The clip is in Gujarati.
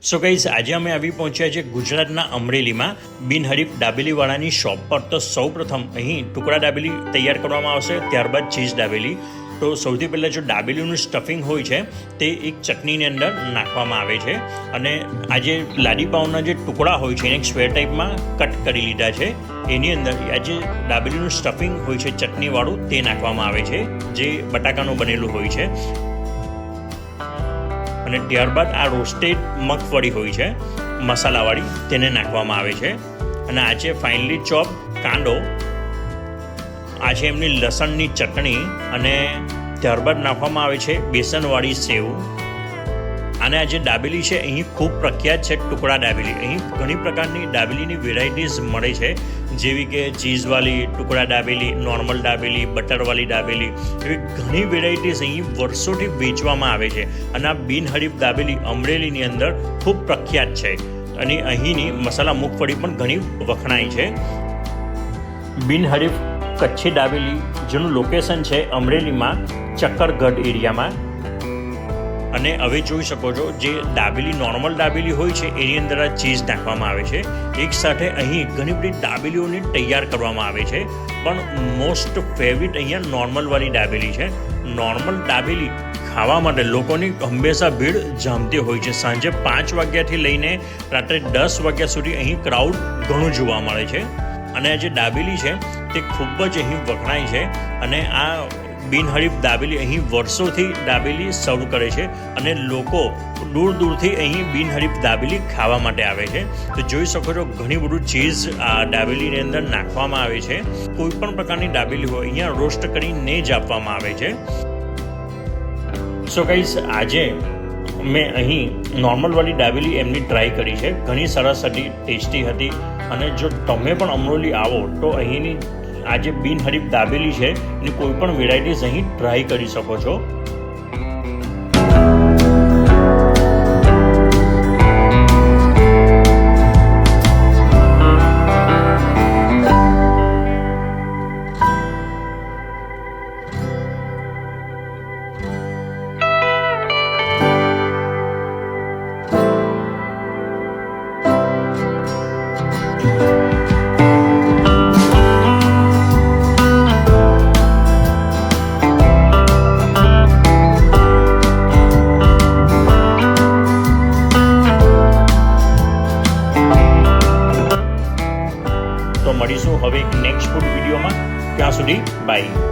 સો ગાઈઝ આજે અમે આવી પહોંચ્યા છે ગુજરાતના અમરેલીમાં બિનહરીફ દાબેલીવાળાની શોપ પર। તો સૌપ્રથમ અહીં ટુકડા દાબેલી તૈયાર કરવામાં આવશે, ત્યારબાદ ચીઝ દાબેલી। તો સૌથી પહેલાં જો દાબેલીનું સ્ટફિંગ હોય છે તે એક ચટણીની અંદર નાખવામાં આવે છે અને આજે લાદી પાઉંના જે ટુકડા હોય છે એને એક સ્ક્વેર ટાઈપમાં કટ કરી લીધા છે। એની અંદર આજે દાબેલીનું સ્ટફિંગ હોય છે ચટણીવાળું તે નાખવામાં આવે છે, જે બટાકાનું બનેલું હોય છે। અને ત્યારબાદ આ રોસ્ટેડ મગફળી હોય છે મસાલાવાળી, તેને નાખવામાં આવે છે। અને આ છે ફાઇનલી ચોપ કાંદો, આ છે એમની લસણની ચટણી અને ત્યારબાદ નાખવામાં આવે છે બેસનવાળી સેવ। અને આ જે દાબેલી છે અહીં ખૂબ પ્રખ્યાત છે ટુકડા દાબેલી। અહીં ઘણી પ્રકારની દાબેલીની વેરાયટીઝ મળે છે, જેવી કે ચીઝવાળી ટુકડા દાબેલી, નોર્મલ દાબેલી, બટરવાળી દાબેલી, એવી ઘણી વેરાયટીઝ અહીં વર્ષોથી વેચવામાં આવે છે। અને આ બિનહરીફ દાબેલી અમરેલીની અંદર ખૂબ પ્રખ્યાત છે અને અહીંની મસાલા મૂંગફળી પણ ઘણી વખણાય છે। બિનહરીફ કચ્છી દાબેલી જેનું લોકેશન છે અમરેલીમાં ચક્કરગઢ એરિયામાં। અને હવે જોઈ શકો છો જે દાબેલી નોર્મલ દાબેલી હોય છે એની અંદર આ ચીઝ નાખવામાં આવે છે। એક સાથે અહીં ઘણી બધી દાબેલીઓને તૈયાર કરવામાં આવે છે, પણ મોસ્ટ ફેવરિટ અહીંયા નોર્મલવાળી દાબેલી છે। નોર્મલ દાબેલી ખાવા માટે લોકોની હંમેશા ભીડ જામતી હોય છે। સાંજે 5 વાગ્યાથી લઈને રાત્રે 10 વાગ્યા સુધી અહીં ક્રાઉડ ઘણું જોવા મળે છે અને આ જે દાબેલી છે તે ખૂબ જ અહીં વખણાય છે। અને આ બિનહરીફ દાબેલી અહીં વર્ષોથી દાબેલી સર્વ કરે છે અને લોકો દૂર દૂરથી અહીં બિનહરીફ દાબેલી ખાવા માટે આવે છે। તો જોઈ શકો છો ઘણી બધું ચીઝ આ દાબેલીની અંદર નાખવામાં આવે છે। કોઈ પણ પ્રકારની દાબેલી હોય અહીંયા રોસ્ટ કરીને જ આપવામાં આવે છે। સો ગાઈસ આજે મેં અહીં નોર્મલવાળી દાબેલી એમની ટ્રાય કરી છે, ઘણી સરસ હતી, ટેસ્ટી હતી। અને જો તમે પણ અમરોલી આવો તો અહીંની આ જે બિનહરીફ દાબેલી છે એની કોઈ પણ વેરાયટીઝ અહીં ટ્રાય કરી શકો છો। તો મળીશું હવે એક નેક્સ્ટ ફૂડ વિડીયોમાં, ત્યાં સુધી બાય।